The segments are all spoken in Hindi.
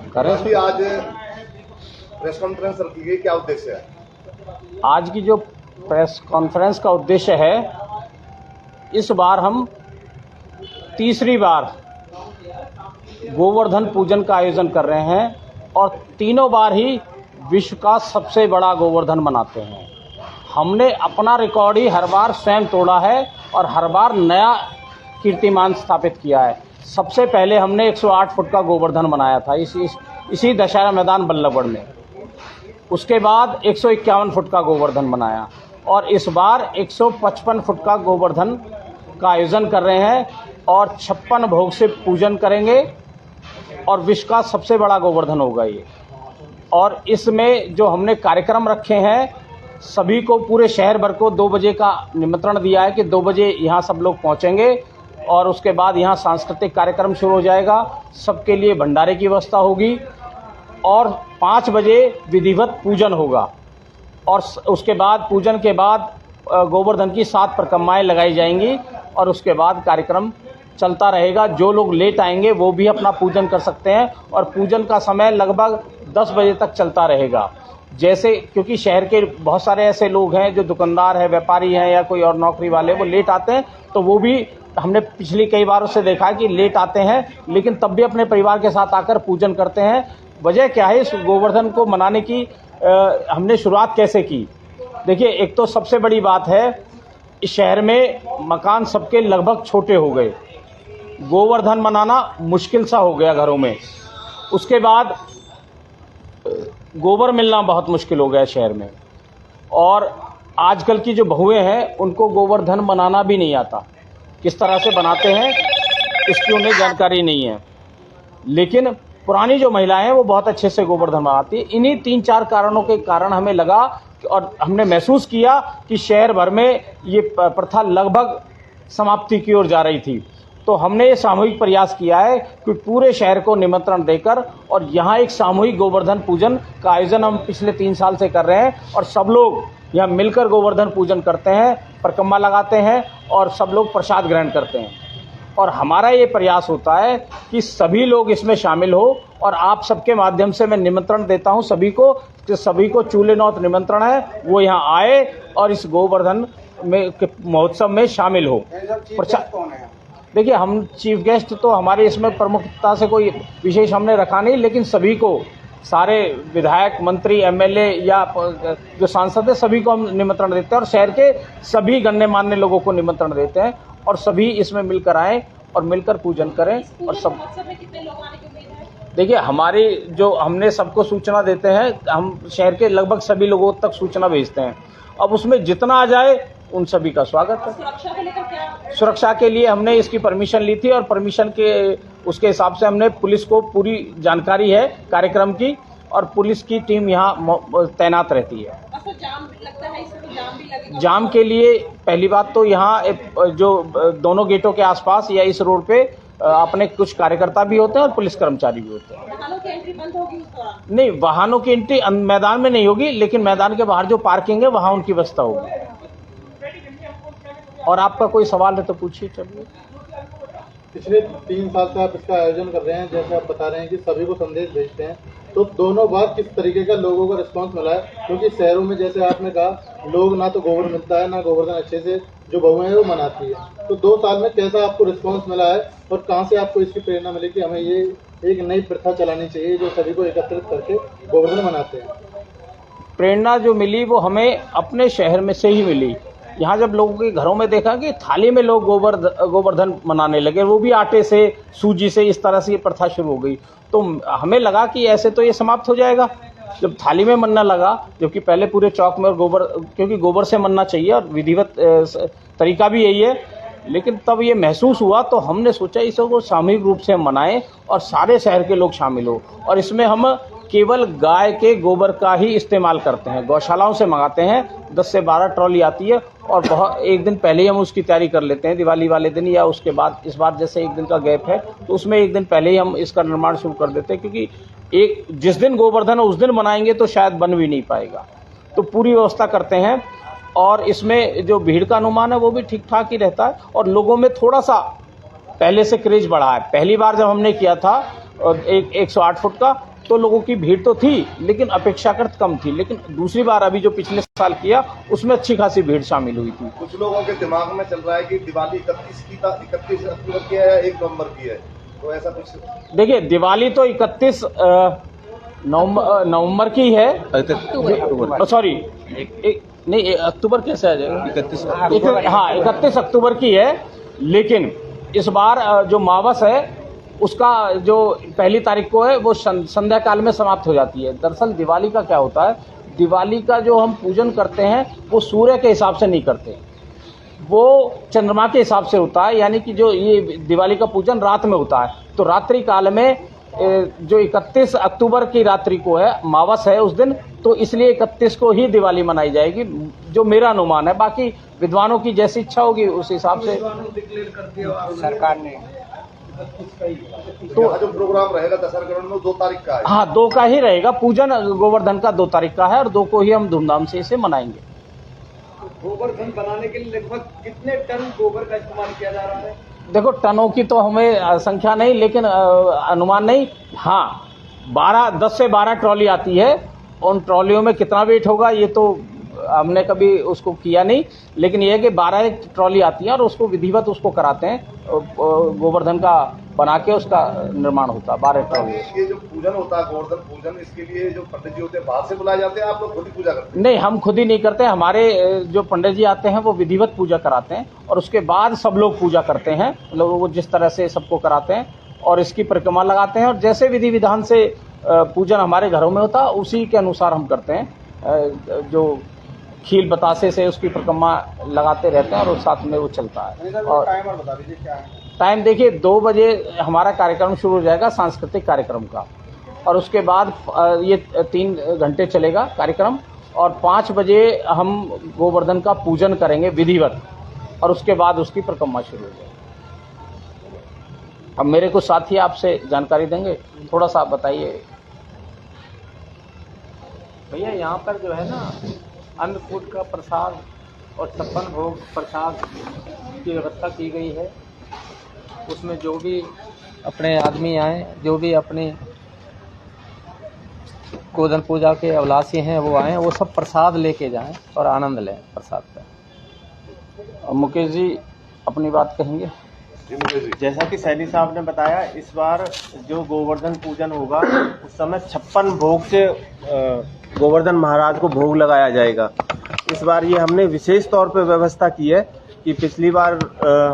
करें। आज प्रेस कॉन्फ्रेंस रखी गई, क्या उद्देश्य है? आज की जो प्रेस कॉन्फ्रेंस का उद्देश्य है, इस बार हम तीसरी बार गोवर्धन पूजन का आयोजन कर रहे हैं और तीनों बार ही विश्व का सबसे बड़ा गोवर्धन मनाते हैं। हमने अपना रिकॉर्ड ही हर बार स्वयं तोड़ा है और हर बार नया कीर्तिमान स्थापित किया है। सबसे पहले हमने 108 फुट का गोवर्धन बनाया था इसी दशहरा मैदान बल्लभगढ़ में। उसके बाद 151 फुट का गोवर्धन बनाया और इस बार 155 फुट का गोवर्धन का आयोजन कर रहे हैं और 56 भोग से पूजन करेंगे और विश्व का सबसे बड़ा गोवर्धन होगा ये। और इसमें जो हमने कार्यक्रम रखे हैं, सभी को पूरे शहर भर को 2 बजे का निमंत्रण दिया है कि 2 बजे यहाँ सब लोग पहुँचेंगे और उसके बाद यहाँ सांस्कृतिक कार्यक्रम शुरू हो जाएगा। सबके लिए भंडारे की व्यवस्था होगी और 5 बजे विधिवत पूजन होगा और उसके बाद पूजन के बाद गोवर्धन की 7 परिक्रमाएं लगाई जाएंगी और उसके बाद कार्यक्रम चलता रहेगा। जो लोग लेट आएंगे वो भी अपना पूजन कर सकते हैं और पूजन का समय लगभग 10 बजे तक चलता रहेगा। जैसे क्योंकि शहर के बहुत सारे ऐसे लोग हैं जो दुकानदार हैं, व्यापारी हैं या कोई और नौकरी वाले, वो लेट आते हैं, तो वो भी हमने पिछली कई बार उससे देखा है कि लेट आते हैं लेकिन तब भी अपने परिवार के साथ आकर पूजन करते हैं। वजह क्या है इस गोवर्धन को मनाने की, हमने शुरुआत कैसे की? देखिए, एक तो सबसे बड़ी बात है, इस शहर में मकान सबके लगभग छोटे हो गए, गोवर्धन मनाना मुश्किल सा हो गया घरों में। उसके बाद गोबर मिलना बहुत मुश्किल हो गया शहर में और आजकल की जो बहुएं हैं उनको गोवर्धन बनाना भी नहीं आता, किस तरह से बनाते हैं इसकी उन्हें जानकारी नहीं है। लेकिन पुरानी जो महिलाएं हैं वो बहुत अच्छे से गोवर्धन बनाती है। इन्हीं 3-4 कारणों के कारण हमें लगा और हमने महसूस किया कि शहर भर में ये प्रथा लगभग समाप्ति की ओर जा रही थी। तो हमने ये सामूहिक प्रयास किया है कि पूरे शहर को निमंत्रण देकर और यहाँ एक सामूहिक गोवर्धन पूजन का आयोजन हम पिछले 3 साल से कर रहे हैं और सब लोग यहाँ मिलकर गोवर्धन पूजन करते हैं, परिक्रमा लगाते हैं और सब लोग प्रसाद ग्रहण करते हैं। और हमारा ये प्रयास होता है कि सभी लोग इसमें शामिल हो और आप सबके माध्यम से मैं निमंत्रण देता हूँ सभी को कि सभी को चूल्हे नौत निमंत्रण है, वो यहाँ आए और इस गोवर्धन में महोत्सव में शामिल हो। देखिए, हम चीफ गेस्ट तो हमारे इसमें प्रमुखता से कोई विशेष हमने रखा नहीं, लेकिन सभी को, सारे विधायक, मंत्री, एमएलए या जो सांसद है सभी को हम निमंत्रण देते हैं और शहर के सभी गण्यमान्य लोगों को निमंत्रण देते हैं और सभी इसमें मिलकर आएँ और मिलकर पूजन करें। और सब देखिए, हमारी जो हमने सबको सूचना देते हैं, हम शहर के लगभग सभी लोगों तक सूचना भेजते हैं। अब उसमें जितना आ जाए उन सभी का स्वागत है। सुरक्षा को लेकर क्या? सुरक्षा के लिए हमने इसकी परमिशन ली थी और परमिशन के उसके हिसाब से हमने पुलिस को पूरी जानकारी है कार्यक्रम की और पुलिस की टीम यहाँ तैनात रहती है। जाम लगता है, इसमें जाम भी लगेगा? जाम के लिए पहली बात तो यहाँ जो दोनों गेटों के आसपास या इस रोड पे अपने कुछ कार्यकर्ता भी होते हैं और पुलिस कर्मचारी भी होते हैं। वाहनों की एंट्री बंद होगी उस दौरान? नहीं, वाहनों की एंट्री मैदान में नहीं होगी, लेकिन मैदान के बाहर जो पार्किंग है वहाँ उनकी व्यवस्था होगी। और आपका कोई सवाल है तो पूछिए। चलिए, पिछले 3 साल से आप इसका आयोजन कर रहे हैं, जैसे आप बता रहे हैं कि सभी को संदेश भेजते हैं, तो दोनों बार किस तरीके का लोगों का रिस्पांस मिला है? क्योंकि शहरों में जैसे आपने कहा, लोग ना तो गोबर मिलता है ना गोवर्धन अच्छे से जो बहुएं हैं वो मनाती है, तो 2 साल में कैसा आपको रिस्पांस मिला है और कहाँ से आपको इसकी प्रेरणा मिली कि हमें ये एक नई प्रथा चलानी चाहिए जो सभी को एकत्रित करके गोवर्धन मनाते हैं? प्रेरणा जो मिली वो हमें अपने शहर में से ही मिली। यहाँ जब लोगों के घरों में देखा कि थाली में लोग गोवर्धन मनाने लगे, वो भी आटे से, सूजी से, इस तरह से ये प्रथा शुरू हो गई, तो हमें लगा कि ऐसे तो ये समाप्त हो जाएगा। जब थाली में मनना लगा, जबकि पहले पूरे चौक में, और गोबर, क्योंकि गोबर से मनना चाहिए और विधिवत तरीका भी यही है, लेकिन तब ये महसूस हुआ तो हमने सोचा इसको सामूहिक रूप से हम मनाएं और सारे शहर के लोग शामिल हो। और इसमें हम केवल गाय के गोबर का ही इस्तेमाल करते हैं, गौशालाओं से मंगाते हैं, 10 से 12 ट्रॉली आती है और बहुत एक दिन पहले ही हम उसकी तैयारी कर लेते हैं, दिवाली वाले दिन या उसके बाद। इस बार जैसे एक दिन का गैप है तो उसमें एक दिन पहले ही हम इसका निर्माण शुरू कर देते हैं, क्योंकि जिस दिन गोवर्धन है उस दिन बनाएंगे तो शायद बन भी नहीं पाएगा, तो पूरी व्यवस्था करते हैं। और इसमें जो भीड़ का अनुमान है वो भी ठीक ठाक ही रहता है और लोगों में थोड़ा सा पहले से क्रेज बढ़ा है। पहली बार जब हमने किया था 108 फुट का, तो लोगों की भीड़ तो थी लेकिन अपेक्षाकृत कम थी। लेकिन दूसरी बार अभी जो पिछले साल किया उसमें अच्छी खासी भीड़ शामिल हुई थी। कुछ लोगों के दिमाग में चल रहा है कि दिवाली 31 अक्टूबर की है या 1 नवंबर की है, तो ऐसा कुछ? देखिए, दिवाली तो 31 नवंबर की है, सॉरी नहीं अक्टूबर कैसे आ जाएगा, 31 अक्टूबर की है। लेकिन इस बार जो मावस है उसका जो 1 तारीख को है वो संध्या काल में समाप्त हो जाती है। दरअसल दिवाली का क्या होता है, दिवाली का जो हम पूजन करते हैं वो सूर्य के हिसाब से नहीं करते, वो चंद्रमा के हिसाब से होता है। यानी कि जो ये दिवाली का पूजन रात में होता है, तो रात्रि काल में जो 31 अक्टूबर की रात्रि को है, मावस है उस दिन, तो इसलिए 31 को ही दिवाली मनाई जाएगी, जो मेरा अनुमान है। बाकी विद्वानों की जैसी इच्छा होगी उस हिसाब से सरकार ने। तो जो प्रोग्राम रहेगा दशहरा में 2 तारीख का है? हाँ, 2 का ही रहेगा पूजन, गोवर्धन का 2 तारीख का है और 2 को ही हम धूमधाम से इसे मनाएंगे। गोवर्धन बनाने के लिए लगभग कितने टन गोबर का इस्तेमाल किया जा रहा है? देखो, टनों की तो हमें संख्या नहीं, लेकिन अनुमान नहीं। हाँ, 10 से 12 ट्रॉली आती है। उन ट्रॉलियों में कितना वेट होगा ये तो हमने कभी उसको किया नहीं, लेकिन ये है कि 12 ट्रॉली आती है और उसको विधिवत उसको कराते हैं, गोवर्धन का बना के उसका निर्माण होता है 12 ट्रॉली। ये जो पूजन होता है गोवर्धन पूजन, इसके लिए जो पंडित जी होते हैं बाहर से बुलाए जाते हैं, आप लोग खुद ही पूजा करते हैं? नहीं, हम खुद ही नहीं करते, हमारे जो पंडित जी आते हैं वो विधिवत पूजा कराते हैं और उसके बाद सब लोग पूजा करते हैं। मतलब वो जिस तरह से सबको कराते हैं और इसकी परिक्रमा लगाते हैं और जैसे विधि विधान से पूजन हमारे घरों में होता है उसी के अनुसार हम करते हैं। जो खील बतासे से उसकी परिक्रमा लगाते रहते हैं और उस साथ में वो चलता है। और टाइमर बता दीजिए क्या है? टाइम देखिए, 2 बजे हमारा कार्यक्रम शुरू हो जाएगा सांस्कृतिक कार्यक्रम का, और उसके बाद ये 3 घंटे चलेगा कार्यक्रम, और 5 बजे हम गोवर्धन का पूजन करेंगे विधिवत, और उसके बाद उसकी परिक्रमा शुरू हो जाएगी। अब मेरे कुछ साथी आपसे जानकारी देंगे, थोड़ा सा आप बताइए भैया। यहाँ पर जो है ना अन्नकूट का प्रसाद और 56 भोग प्रसाद की व्यवस्था की गई है। उसमें जो भी अपने आदमी आए, जो भी अपने गोवर्धन पूजा के अभिलाषी हैं वो आएँ, वो सब प्रसाद लेके जाएं और आनंद लें प्रसाद का। मुकेश जी अपनी बात कहेंगे। जैसा कि सैनी साहब ने बताया, इस बार जो गोवर्धन पूजन होगा उस समय 56 भोग से गोवर्धन महाराज को भोग लगाया जाएगा। इस बार ये हमने विशेष तौर पे व्यवस्था की है कि पिछली बार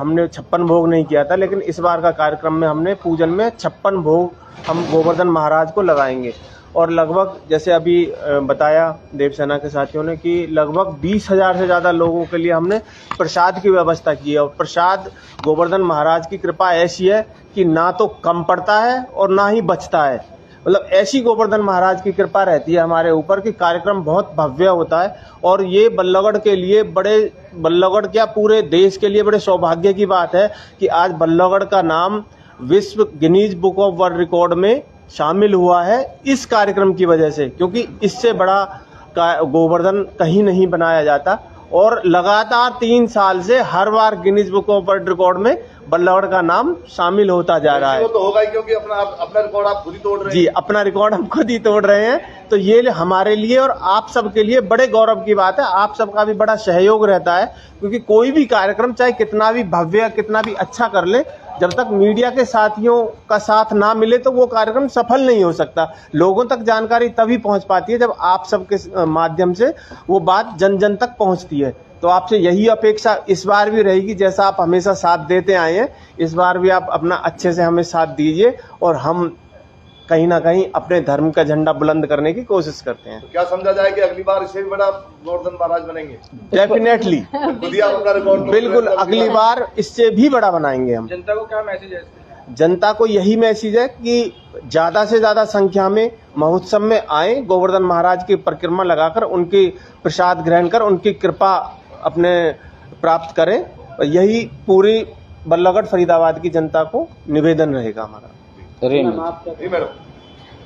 हमने 56 भोग नहीं किया था, लेकिन इस बार का कार्यक्रम में हमने पूजन में 56 भोग हम गोवर्धन महाराज को लगाएंगे। और लगभग जैसे अभी बताया देवसेना के साथियों ने कि लगभग 20,000 से ज़्यादा लोगों के लिए हमने प्रसाद की व्यवस्था की है। और प्रसाद गोवर्धन महाराज की कृपा ऐसी है कि ना तो कम पड़ता है और ना ही बचता है। मतलब ऐसी गोवर्धन महाराज की कृपा रहती है हमारे ऊपर कि कार्यक्रम बहुत भव्य होता है। और ये बल्लभगढ़ के लिए बल्लभगढ़ क्या पूरे देश के लिए बड़े सौभाग्य की बात है कि आज बल्लभगढ़ का नाम विश्व Guinness book of world record में शामिल हुआ है इस कार्यक्रम की वजह से, क्योंकि इससे बड़ा गोवर्धन कहीं नहीं बनाया जाता। और लगातार 3 साल से हर बार Guinness book of world record में बल्लभगढ़ का नाम शामिल होता जा रहा है। वो तो होगा ही, क्योंकि अपना रिकॉर्ड आप खुद ही तोड़ रहे हैं। जी, अपना रिकॉर्ड हम खुद ही तोड़ रहे हैं। तो ये हमारे लिए और आप सबके लिए बड़े गौरव की बात है। आप सबका भी बड़ा सहयोग रहता है, क्योंकि कोई भी कार्यक्रम चाहे कितना भी भव्य कितना भी अच्छा कर ले, जब तक मीडिया के साथियों का साथ ना मिले तो वो कार्यक्रम सफल नहीं हो सकता। लोगों तक जानकारी तभी पहुंच पाती है जब आप सबके माध्यम से वो बात जन जन तक पहुंचती है। तो आपसे यही अपेक्षा इस बार भी रहेगी, जैसा आप हमेशा साथ देते आए हैं, इस बार भी आप अपना अच्छे से हमें साथ दीजिए और हम कहीं ना कहीं अपने धर्म का झंडा बुलंद करने की कोशिश करते हैं। तो क्या समझा जाए कि अगली बार इससे भी बड़ा गोवर्धन महाराज बनेंगे? डेफिनेटली, खुद ही आप अपना रिकॉर्ड बिल्कुल, अगली बार इससे भी बड़ा बनाएंगे हम। जनता को क्या मैसेज है? जनता को यही मैसेज है कि ज्यादा से ज्यादा संख्या में महोत्सव में आए, गोवर्धन महाराज की परिक्रमा लगाकर उनकी प्रसाद ग्रहण कर उनकी कृपा अपने प्राप्त करें। यही पूरी बल्लभगढ़ फरीदाबाद की जनता को निवेदन रहेगा हमारा।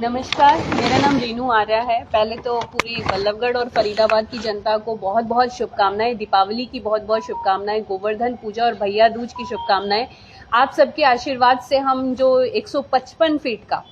नमस्कार, मेरा नाम रीनू आर्या है। पहले तो पूरी बल्लभगढ़ और फरीदाबाद की जनता को बहुत बहुत शुभकामनाएं, दीपावली की बहुत बहुत शुभकामनाएं, गोवर्धन पूजा और भैया दूज की शुभकामनाएं। आप सबके आशीर्वाद से हम जो 155 फीट का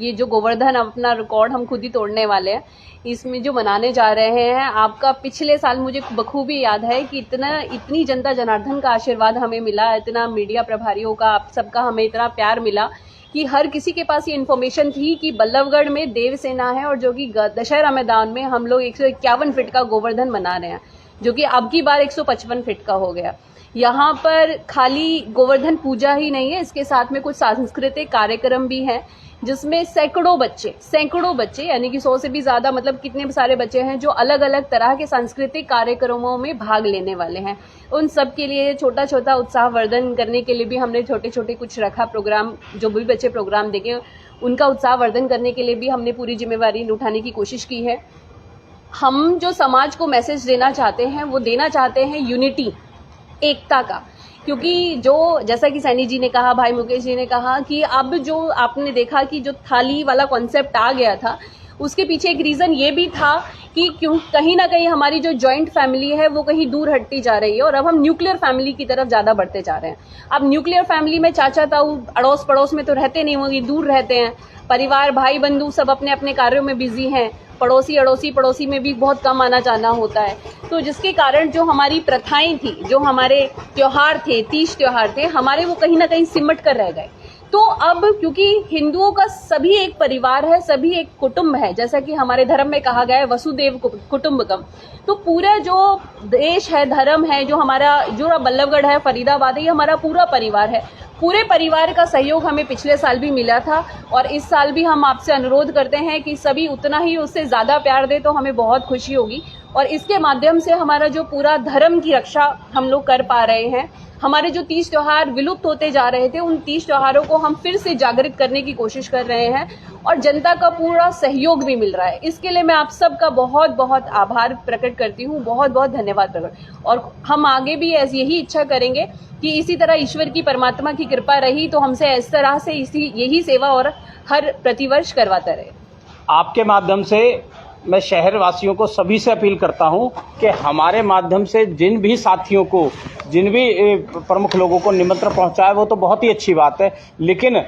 ये जो गोवर्धन अपना रिकॉर्ड हम खुद ही तोड़ने वाले हैं, इसमें जो मनाने जा रहे हैं, आपका पिछले साल मुझे बखूबी याद है कि इतनी जनता जनार्दन का आशीर्वाद हमें मिला, इतना मीडिया प्रभारियों का, आप सबका हमें इतना प्यार मिला कि हर किसी के पास ये इन्फॉर्मेशन थी कि बल्लभगढ़ में देवसेना है और जो कि दशहरा मैदान में हम लोग 151 फीट का गोवर्धन मना रहे हैं, जो कि अब की बार 155 फीट का हो गया। यहाँ पर खाली गोवर्धन पूजा ही नहीं है, इसके साथ में कुछ सांस्कृतिक कार्यक्रम भी हैं, जिसमें सैकड़ों बच्चे यानी कि 100 से भी ज्यादा, मतलब कितने सारे बच्चे हैं जो अलग अलग तरह के सांस्कृतिक कार्यक्रमों में भाग लेने वाले हैं। उन सब के लिए छोटा छोटा उत्साहवर्धन करने के लिए भी हमने छोटे छोटे कुछ रखा प्रोग्राम, जो भी बच्चे प्रोग्राम देखें उनका उत्साहवर्धन करने के लिए भी हमने पूरी जिम्मेवारी उठाने की कोशिश की है। हम जो समाज को मैसेज देना चाहते हैं वो देना चाहते हैं यूनिटी, एकता का, क्योंकि जो जैसा कि सैनी जी ने कहा, भाई मुकेश जी ने कहा कि अब जो आपने देखा कि जो थाली वाला कॉन्सेप्ट आ गया था, उसके पीछे एक रीजन ये भी था कि क्यों कहीं ना कहीं हमारी जो जॉइंट फैमिली है वो कहीं दूर हटती जा रही है और अब हम न्यूक्लियर फैमिली की तरफ ज्यादा बढ़ते जा रहे हैं। अब न्यूक्लियर फैमिली में चाचा ताऊ अड़ोस पड़ोस में तो रहते नहीं होंगे, दूर रहते हैं, परिवार भाई बंधु सब अपने अपने कार्यों में बिजी हैं, पड़ोसी अड़ोसी पड़ोसी में भी बहुत कम आना जाना होता है। तो जिसके कारण जो हमारी प्रथाएं थी, जो हमारे त्योहार थे, तीज त्योहार थे हमारे, वो कहीं ना कहीं सिमट कर रह गए। तो अब क्योंकि हिंदुओं का सभी एक परिवार है, सभी एक कुटुंब है, जैसा कि हमारे धर्म में कहा गया है वसुदेव कुटुंबकम, तो पूरा जो देश है, धर्म है, जो हमारा जो बल्लभगढ़ है, फरीदाबाद है, ये हमारा पूरा परिवार है। पूरे परिवार का सहयोग हमें पिछले साल भी मिला था और इस साल भी हम आपसे अनुरोध करते हैं कि सभी उतना ही उससे ज्यादा प्यार दे तो हमें बहुत खुशी होगी। और इसके माध्यम से हमारा जो पूरा धर्म की रक्षा हम लोग कर पा रहे हैं। हमारे जो तीज त्योहार विलुप्त होते जा रहे थे, उन तीज त्योहारों को हम फिर से जागृत करने की कोशिश कर रहे हैं और जनता का पूरा सहयोग भी मिल रहा है। इसके लिए मैं आप सबका बहुत बहुत आभार प्रकट करती हूँ, बहुत बहुत धन्यवाद प्रकट। और हम आगे भी यही इच्छा करेंगे कि इसी तरह ईश्वर की, परमात्मा की कृपा रही तो हमसे इस तरह से यही सेवा और हर प्रतिवर्ष करवाता रहे। आपके माध्यम से मैं शहरवासियों को सभी से अपील करता हूं कि हमारे माध्यम से जिन भी साथियों को, जिन भी प्रमुख लोगों को निमंत्रण पहुंचाए वो तो बहुत ही अच्छी बात है, लेकिन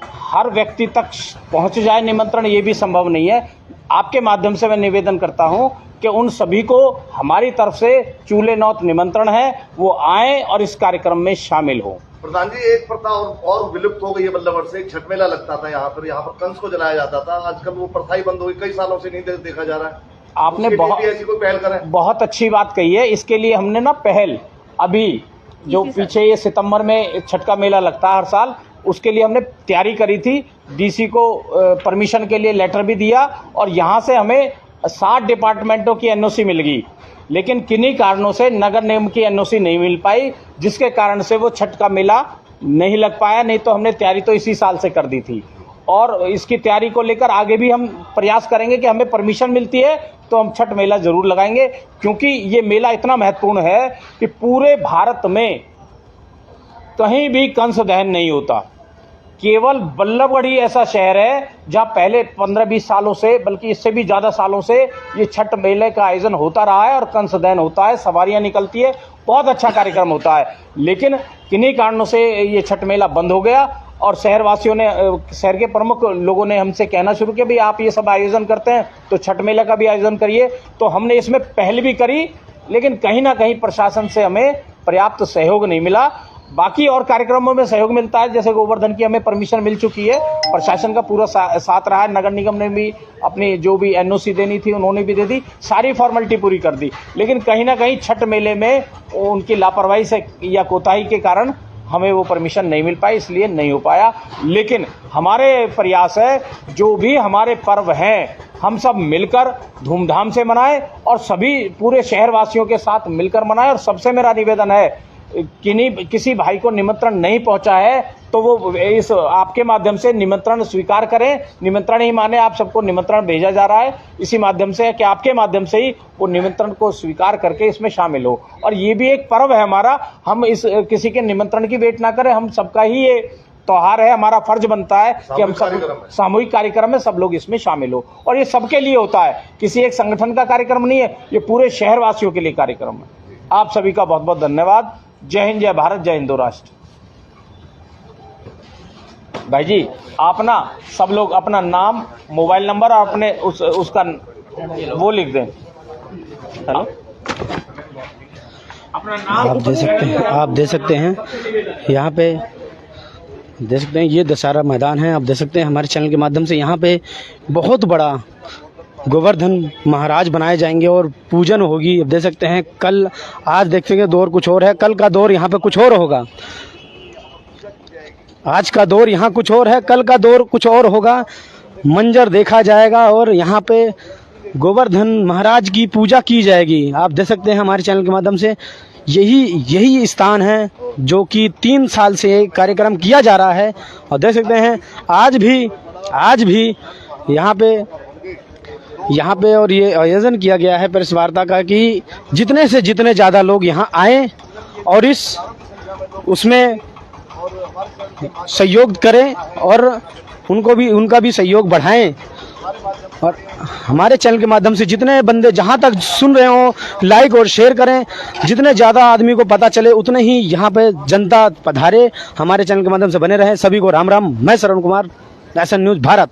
हर व्यक्ति तक पहुंच जाए निमंत्रण ये भी संभव नहीं है। आपके माध्यम से मैं निवेदन करता हूं कि उन सभी को हमारी तरफ से चूल्हे नौत निमंत्रण है, वो आए और इस कार्यक्रम में शामिल हो। प्रधान जी, एक प्रथा और विलुप्त हो गई है बल्लभगढ़ से। एक छठ मेला लगता था यहाँ पर कंस को जलाया जाता था, आजकल वो प्रथा ही बंद हो गई, कई सालों से नहीं देखा जा रहा है। आपने ऐसी कोई पहल करें? बहुत अच्छी बात कही है। इसके लिए हमने ना पहल, अभी जो पीछे ये सितंबर में छठ का मेला लगता है हर साल, उसके लिए हमने तैयारी करी थी, डीसी को परमिशन के लिए लेटर भी दिया और यहाँ से हमें 60 डिपार्टमेंटों की एनओसी मिल गई, लेकिन किन्हीं कारणों से नगर निगम की एनओसी नहीं मिल पाई, जिसके कारण से वो छठ का मेला नहीं लग पाया। नहीं तो हमने तैयारी तो इसी साल से कर दी थी और इसकी तैयारी को लेकर आगे भी हम प्रयास करेंगे कि हमें परमिशन मिलती है तो हम छठ मेला जरूर लगाएंगे, क्योंकि ये मेला इतना महत्वपूर्ण है कि पूरे भारत में कहीं भी कंस दहन नहीं होता। केवल बल्लभगढ़ ही ऐसा शहर है जहां पहले 15-20 सालों से, बल्कि इससे भी ज्यादा सालों से ये छठ मेले का आयोजन होता रहा है और कंस दहन होता है, सवारियां निकलती है, बहुत अच्छा कार्यक्रम होता है। लेकिन किन्हीं कारणों से ये छठ मेला बंद हो गया और शहरवासियों ने, शहर के प्रमुख लोगों ने हमसे कहना शुरू किया, भाई आप ये सब आयोजन करते हैं तो छठ मेला का भी आयोजन करिए। तो हमने इसमें पहल भी करी, लेकिन कहीं ना कहीं प्रशासन से हमें पर्याप्त सहयोग नहीं मिला। बाकी और कार्यक्रमों में सहयोग मिलता है, जैसे गोवर्धन की हमें परमिशन मिल चुकी है, प्रशासन का पूरा साथ रहा है, नगर निगम ने भी अपनी जो भी एनओसी देनी थी उन्होंने भी दे दी, सारी फॉर्मेलिटी पूरी कर दी। लेकिन कहीं ना कहीं छठ मेले में उनकी लापरवाही से या कोताही के कारण हमें वो परमिशन नहीं मिल पाई, इसलिए नहीं हो पाया। लेकिन हमारे प्रयास है, जो भी हमारे पर्व हैं हम सब मिलकर धूमधाम से मनाएं और सभी पूरे शहरवासियों के साथ मिलकर मनाएं। और सबसे मेरा निवेदन है, किसी भाई को निमंत्रण नहीं पहुंचा है तो वो इस आपके माध्यम से निमंत्रण स्वीकार करें। निमंत्रण ही माने आप सबको निमंत्रण भेजा जा रहा है, इसी माध्यम से है कि आपके माध्यम से ही वो निमंत्रण को स्वीकार करके इसमें शामिल हो। और ये भी एक पर्व है हमारा, हम इस किसी के निमंत्रण की वेट ना करें, हम सबका ही ये त्योहार है, हमारा फर्ज बनता है कि हम सब सामूहिक कार्यक्रम में सब लोग इसमें शामिल हो। और ये सबके लिए होता है, किसी एक संगठन का कार्यक्रम नहीं है, ये पूरे शहरवासियों के लिए कार्यक्रम है। आप सभी का बहुत बहुत धन्यवाद। जय हिंद, जय भारत, जय हिंदू राष्ट्र। भाई जी आप ना सब लोग अपना नाम मोबाइल नंबर और अपने उसका वो लिख दें। हेलो, अपना नाम आप दे सकते हैं यहाँ पे देख सकते हैं। ये दशहरा मैदान है। आप देख सकते हैं हमारे चैनल के माध्यम से यहाँ पे बहुत बड़ा गोवर्धन महाराज बनाए जाएंगे और पूजन होगी। अब देख सकते हैं कल, आज देख सकते हैं दौर कुछ और है, कल का दौर यहाँ पे कुछ और होगा। आज का दौर यहाँ कुछ और है, कल का दौर कुछ और होगा। मंजर देखा जाएगा और यहाँ पे गोवर्धन महाराज की पूजा की जाएगी। आप देख सकते हैं हमारे चैनल के माध्यम से यही स्थान है जो कि 3 साल से कार्यक्रम किया जा रहा है। और देख सकते हैं आज भी यहाँ पे और ये आयोजन किया गया है प्रेस वार्ता का कि जितने से जितने ज़्यादा लोग यहाँ आए और उसमें सहयोग करें और उनका भी सहयोग बढ़ाएं। और हमारे चैनल के माध्यम से जितने बंदे जहां तक सुन रहे हो लाइक और शेयर करें, जितने ज़्यादा आदमी को पता चले उतने ही यहाँ पे जनता पधारे। हमारे चैनल के माध्यम से बने रहें। सभी को राम राम। मैं श्रवण कुमार, नेशन न्यूज़ भारत।